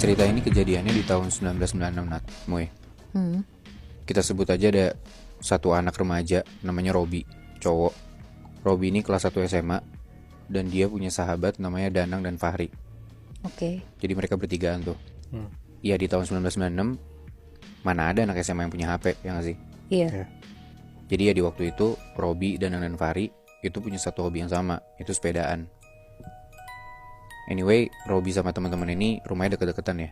Cerita ini kejadiannya di tahun 1996 Nat, Moy. Kita sebut aja ada satu anak remaja namanya Robi, cowok. Robi ini kelas 1 SMA dan dia punya sahabat namanya Danang dan Fahri. Oke. Jadi mereka bertigaan tuh. Iya di tahun 1996 mana ada anak SMA yang punya HP, ya gak sih? Iya. Jadi ya di waktu itu Robi, Danang dan Fahri itu punya satu hobi yang sama, itu sepedaan. Anyway, Robi sama teman-teman ini rumahnya deket-deketan ya.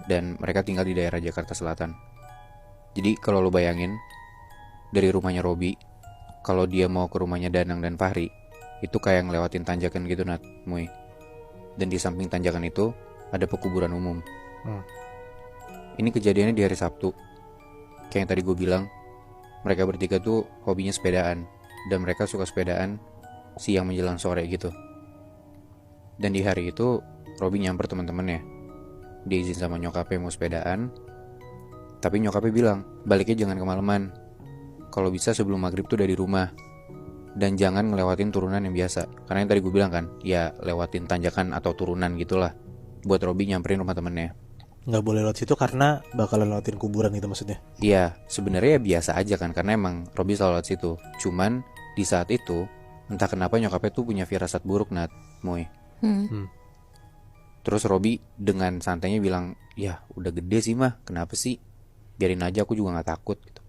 Dan mereka tinggal di daerah Jakarta Selatan. Jadi kalau lo bayangin dari rumahnya Robi, kalau dia mau ke rumahnya Danang dan Fahri, itu kayak ngelewatin tanjakan gitu Nat, Moy. Dan di samping tanjakan itu ada pekuburan umum. Ini kejadiannya di hari Sabtu. Kayak yang tadi gue bilang, mereka bertiga tuh hobinya sepedaan. Dan mereka suka sepedaan siang menjelang sore gitu. Dan di hari itu Robi nyamper teman-temannya. Dia izin sama nyokapnya mau sepedaan. Tapi nyokapnya bilang, baliknya jangan kemalaman. Kalau bisa sebelum maghrib tuh dari rumah. Dan jangan ngelewatin turunan yang biasa. Karena yang tadi gue bilang kan, ya lewatin tanjakan atau turunan gitulah. Buat Robi nyamperin rumah temennya. Nggak boleh lewat situ karena bakalan lewatin kuburan gitu maksudnya. Iya, sebenarnya ya biasa aja kan. Karena emang Robi selalu lewat situ. Cuman di saat itu, entah kenapa nyokapnya tuh punya firasat buruk Nat, Moy. Terus Robi dengan santainya bilang, ya udah gede sih mah, kenapa sih? Biarin aja, aku juga gak takut gitu.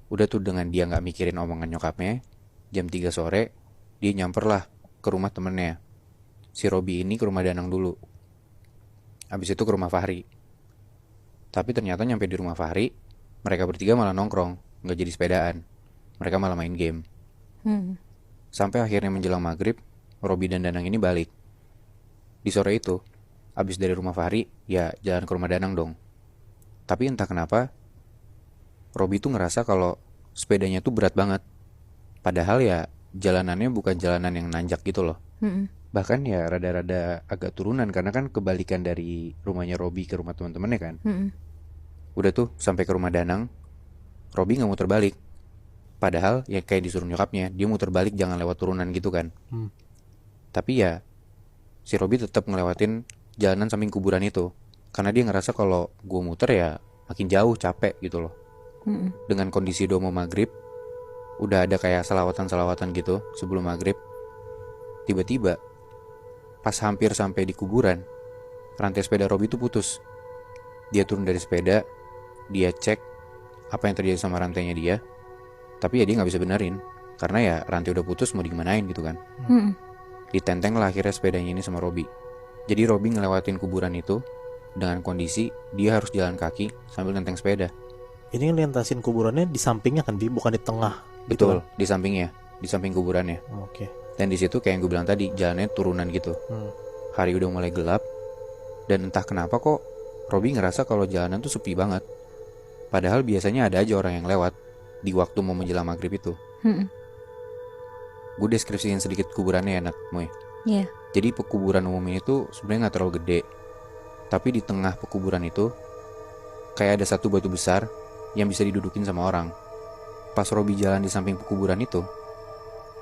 Udah tuh dengan dia gak mikirin omongan nyokapnya, jam 3 sore dia nyamper lah ke rumah temennya. Si Robi ini ke rumah Danang dulu, habis itu ke rumah Fahri. Tapi ternyata nyampe di rumah Fahri, mereka bertiga malah nongkrong, gak jadi sepedaan. Mereka malah main game. Sampai akhirnya menjelang maghrib, Robi dan Danang ini balik. Di sore itu, abis dari rumah Fahri, ya jalan ke rumah Danang dong. Tapi entah kenapa, Robi tuh ngerasa kalau sepedanya tuh berat banget. Padahal ya jalanannya bukan jalanan yang nanjak gitu loh. Bahkan ya rada-rada agak turunan karena kan kebalikan dari rumahnya Robi ke rumah teman-temannya kan. Udah tuh sampai ke rumah Danang, Robi gak muter balik. Padahal ya kayak disuruh nyokapnya, dia muter balik jangan lewat turunan gitu kan. Tapi ya si Robi tetap ngelewatin jalanan samping kuburan itu. Karena dia ngerasa kalau gue muter ya makin jauh, capek gitu loh. Dengan kondisi udah mau maghrib, udah ada kayak salawatan-salawatan gitu sebelum maghrib. Tiba-tiba pas hampir sampai di kuburan, rantai sepeda Robi itu putus. Dia turun dari sepeda, dia cek apa yang terjadi sama rantainya dia. Tapi ya dia gak bisa benerin, karena ya rantai udah putus mau digimanain gitu kan. Ditenteng lah akhirnya sepedanya ini sama Robi. Jadi Robi ngelewatin kuburan itu dengan kondisi dia harus jalan kaki sambil nenteng sepeda. Ini ngelintasin kuburannya di sampingnya kan, bukan di tengah. Betul, Gitu kan? di sampingnya, di samping kuburannya. Oke. Dan di situ kayak yang gue bilang tadi, jalannya turunan gitu. Hari udah mulai gelap, dan entah kenapa kok Robi ngerasa kalau jalanan tuh sepi banget. Padahal biasanya ada aja orang yang lewat di waktu mau menjelang maghrib itu. Gue deskripsiin sedikit kuburannya ya Nat, Moy. Iya. Jadi pekuburan umum ini tuh sebenarnya nggak terlalu gede, tapi di tengah pekuburan itu kayak ada satu batu besar yang bisa didudukin sama orang. Pas Robi jalan di samping pekuburan itu,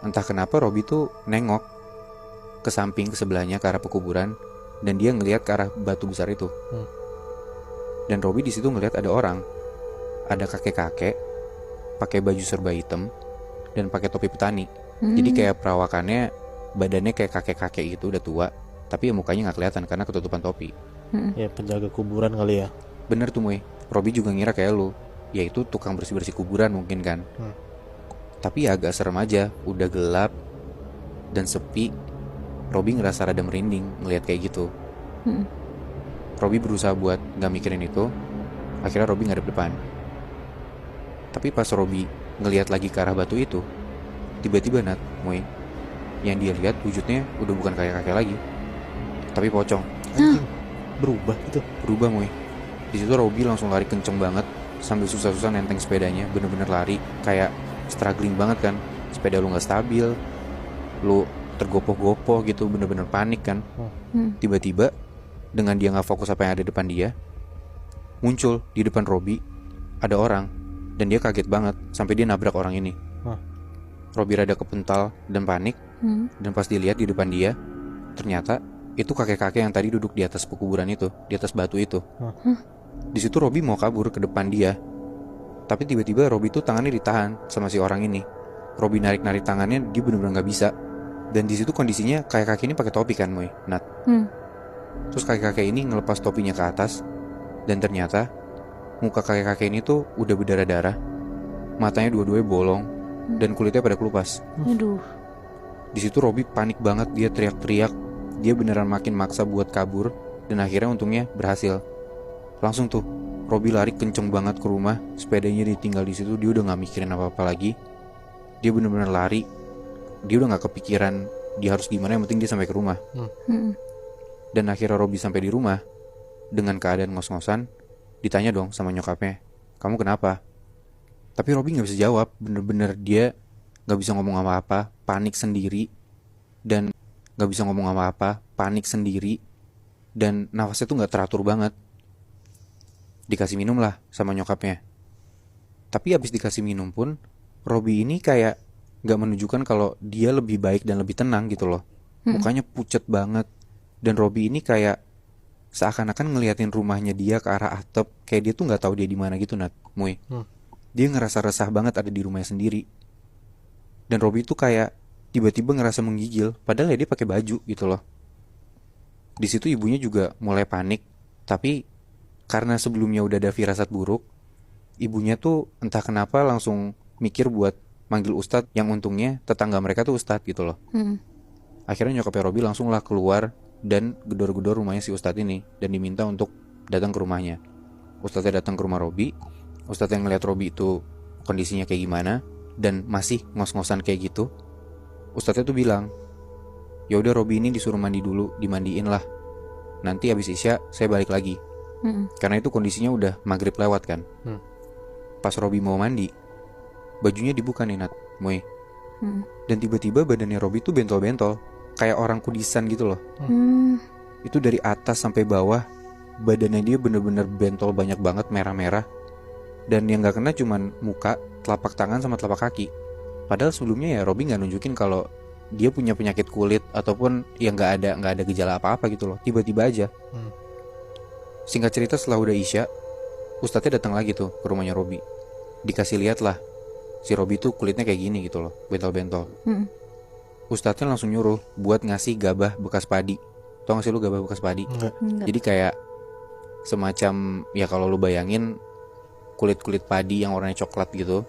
entah kenapa Robi tuh nengok ke samping ke sebelahnya ke arah pekuburan dan dia ngelihat ke arah batu besar itu. Dan Robi di situ ngelihat ada orang, ada kakek-kakek pakai baju serba hitam dan pakai topi petani. Jadi kayak perawakannya badannya kayak kakek-kakek gitu udah tua, tapi ya mukanya nggak kelihatan karena ketutupan topi. Ya penjaga kuburan kali ya. Bener tuh Moy, Robi juga ngira kayak lu, yaitu tukang bersih-bersih kuburan mungkin kan. Tapi ya agak serem aja, udah gelap dan sepi. Robi ngerasa rada merinding ngelihat kayak gitu. Robi berusaha buat gak mikirin itu. Akhirnya Robi ngadep depan. Tapi pas Robi ngelihat lagi ke arah batu itu, tiba-tiba Nat, Moy, yang dia lihat wujudnya udah bukan kayak kakek lagi, tapi pocong. Berubah gitu. Berubah Moy. Di situ Robi langsung lari kenceng banget sambil susah-susah nenteng sepedanya, bener-bener lari kayak struggling banget kan. Sepeda lu nggak stabil, lu tergopoh-gopoh gitu, bener-bener panik kan. Tiba-tiba dengan dia nggak fokus apa yang ada di depan dia, muncul di depan Robi ada orang dan dia kaget banget sampai dia nabrak orang ini. Robi rada kepental dan panik. Dan pas dilihat di depan dia, ternyata itu kakek-kakek yang tadi duduk di atas pekuburan itu, di atas batu itu. Hah? Di situ Robby mau kabur ke depan dia, tapi tiba-tiba Robby tuh tangannya ditahan sama si orang ini. Robby narik-narik tangannya, dia bener-bener nggak bisa. Dan di situ kondisinya kakek-kakek ini pakai topi kan, Moy, Nat. Terus kakek-kakek ini ngelepas topinya ke atas, dan ternyata muka kakek-kakek ini tuh udah berdarah-darah, matanya dua-duanya bolong, dan kulitnya pada kelupas. Aduh. Di situ Robby panik banget, dia teriak-teriak. Dia beneran makin maksa buat kabur, dan akhirnya untungnya berhasil. Langsung tuh Robby lari kenceng banget ke rumah, sepedanya ditinggal di situ, dia udah nggak mikirin apa-apa lagi. Dia bener-bener lari, dia udah nggak kepikiran dia harus gimana, yang penting dia sampai ke rumah. Dan akhirnya Robby sampai di rumah dengan keadaan ngos-ngosan. Ditanya dong sama nyokapnya, kamu kenapa? Tapi Robby nggak bisa jawab, bener-bener dia nggak bisa ngomong apa-apa, panik sendiri, dan nggak bisa ngomong apa-apa, panik sendiri, dan nafasnya tuh nggak teratur banget. Dikasih minum lah sama nyokapnya. Tapi abis dikasih minum pun, Robby ini kayak nggak menunjukkan kalau dia lebih baik dan lebih tenang gitu loh. Mukanya pucet banget, dan Robby ini kayak seakan-akan ngeliatin rumahnya dia ke arah atap, kayak dia tuh nggak tahu dia di mana gitu, Nat, Muy. Dia ngerasa resah banget ada di rumahnya sendiri. Dan Robby tuh kayak tiba-tiba ngerasa menggigil, padahal ya dia pakai baju gitu loh. Di situ ibunya juga mulai panik, tapi karena sebelumnya udah ada firasat buruk, ibunya tuh entah kenapa langsung mikir buat manggil ustadz, yang untungnya tetangga mereka tuh ustadz gitu loh. Akhirnya nyokapnya Robby langsung lah keluar dan gedor-gedor rumahnya si ustadz ini, dan diminta untuk datang ke rumahnya. Ustadznya datang ke rumah Robby. Ustadz yang ngeliat Robby itu kondisinya kayak gimana dan masih ngos-ngosan kayak gitu, ustadznya tuh bilang, ya udah Robby ini disuruh mandi dulu, dimandiin lah. Nanti habis isya saya balik lagi. Karena itu kondisinya udah maghrib lewat kan. Pas Robby mau mandi, bajunya dibuka nih, Nat, Moy. Dan tiba-tiba badannya Robby tuh bentol-bentol, kayak orang kudisan gitu loh. Itu dari atas sampai bawah, badannya dia bener-bener bentol banyak banget, merah-merah. Dan yang gak kena cuman muka, telapak tangan sama telapak kaki. Padahal sebelumnya ya Robby nggak nunjukin kalau dia punya penyakit kulit ataupun yang nggak ada gejala apa-apa gitu loh. Tiba-tiba aja. Singkat cerita, setelah udah isya, ustadznya datang lagi tuh ke rumahnya Robby. Dikasih lihat lah, si Robby tuh kulitnya kayak gini gitu loh, bentol-bentol. Ustadznya langsung nyuruh buat ngasih gabah bekas padi. Tau gak sih lu gabah bekas padi? Enggak. Jadi kayak semacam, ya kalau lu bayangin kulit-kulit padi yang warnanya coklat gitu.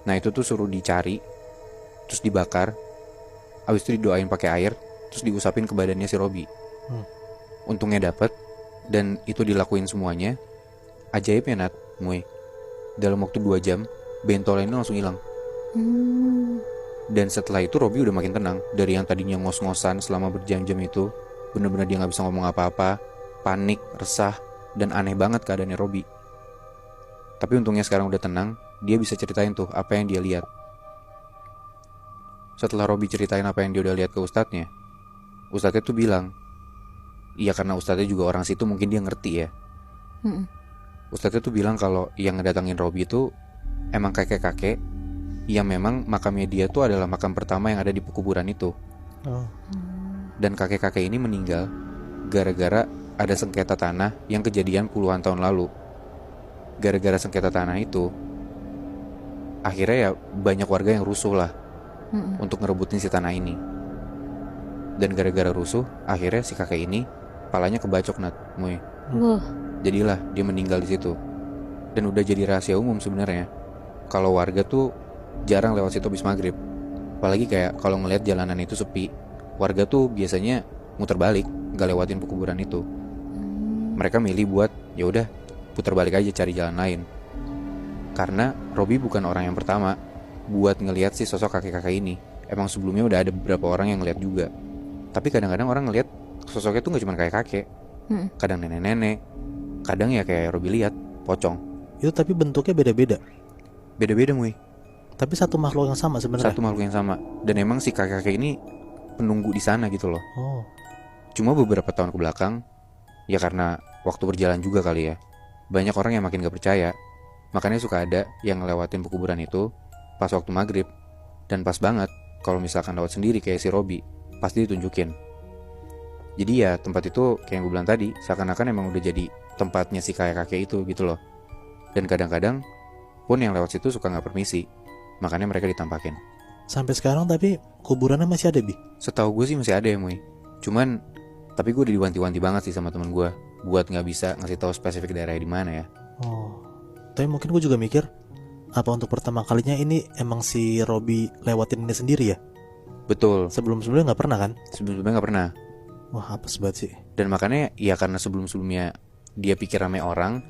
Nah itu tuh suruh dicari, terus dibakar, habis itu didoain pakai air, terus diusapin ke badannya si Robby. Untungnya dapet, dan itu dilakuin semuanya. Ajaibnya, Nat, Muy, dalam waktu 2 jam bentolnya ini langsung hilang. Dan setelah itu Robby udah makin tenang. Dari yang tadinya ngos-ngosan selama berjam-jam itu, bener-bener dia gak bisa ngomong apa-apa, panik, resah, dan aneh banget keadaannya Robby. Tapi untungnya sekarang udah tenang, dia bisa ceritain tuh apa yang dia lihat. Setelah Robby ceritain apa yang dia udah lihat ke ustadznya tuh bilang, iya karena ustadznya juga orang situ mungkin dia ngerti ya. Ustadznya tuh bilang kalau yang ngedatangin Robby itu emang kakek-kakek yang memang makamnya dia tuh adalah makam pertama yang ada di pekuburan itu. Dan kakek-kakek ini meninggal gara-gara ada sengketa tanah yang kejadian puluhan tahun lalu. Gara-gara sengketa tanah itu, akhirnya ya banyak warga yang rusuh lah untuk ngerebutin si tanah ini. Dan gara-gara rusuh, akhirnya si kakek ini palanya kebacok, Nat, Muy. Jadilah dia meninggal di situ. Dan udah jadi rahasia umum sebenarnya kalau warga tuh jarang lewat situ habis maghrib. Apalagi kayak kalau ngelihat jalanan itu sepi, warga tuh biasanya muter balik, gak lewatin pekuburan itu. Mereka milih buat ya udah putar balik aja cari jalan lain. Karena Robby bukan orang yang pertama buat ngelihat si sosok kakek-kakek ini. Emang sebelumnya udah ada beberapa orang yang ngelihat juga. Tapi kadang-kadang orang ngelihat sosoknya tuh gak cuma kayak kakek, kadang nenek-nenek, kadang ya kayak Robby lihat pocong. Itu tapi bentuknya beda-beda. Beda-beda, Muy. Tapi satu makhluk yang sama sebenarnya. Satu makhluk yang sama. Dan emang si kakek-kakek ini penunggu di sana gitu loh. Cuma beberapa tahun ke belakang, ya karena waktu berjalan juga kali ya, banyak orang yang makin gak percaya. Makanya suka ada yang ngelewatin pekuburan itu pas waktu maghrib. Dan pas banget kalau misalkan lewat sendiri kayak si Robby, pasti ditunjukin. Jadi ya tempat itu kayak yang gue bilang tadi, seakan-akan emang udah jadi tempatnya si kakek-kakek itu gitu loh. Dan kadang-kadang pun yang lewat situ suka gak permisi, makanya mereka ditampakin. Sampai sekarang tapi kuburannya masih ada, Bi? Setahu gue sih masih ada ya, Muy. Cuman tapi gue udah diwanti-wanti banget sih sama temen gue buat gak bisa ngasih tahu spesifik daerahnya di mana ya. Oh, tapi mungkin gue juga mikir, apa untuk pertama kalinya ini emang si Robby lewatin ini sendiri ya? Betul, Sebelum-sebelumnya nggak pernah kan? sebelum-sebelumnya gak pernah. Wah, apes banget sih. Dan makanya ya karena sebelum-sebelumnya dia pikir rame orang,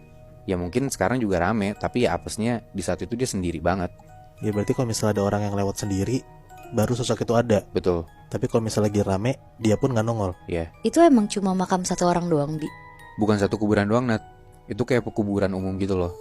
ya mungkin sekarang juga rame, tapi ya apesnya di saat itu dia sendiri banget. Ya berarti kalau misalnya ada orang yang lewat sendiri, baru sosok itu ada. Betul, Tapi kalau misalnya lagi rame, dia pun nggak nongol. ya. Itu emang cuma makam satu orang doang, Bi? Bukan satu kuburan doang, Nat. Itu kayak pekuburan umum gitu loh.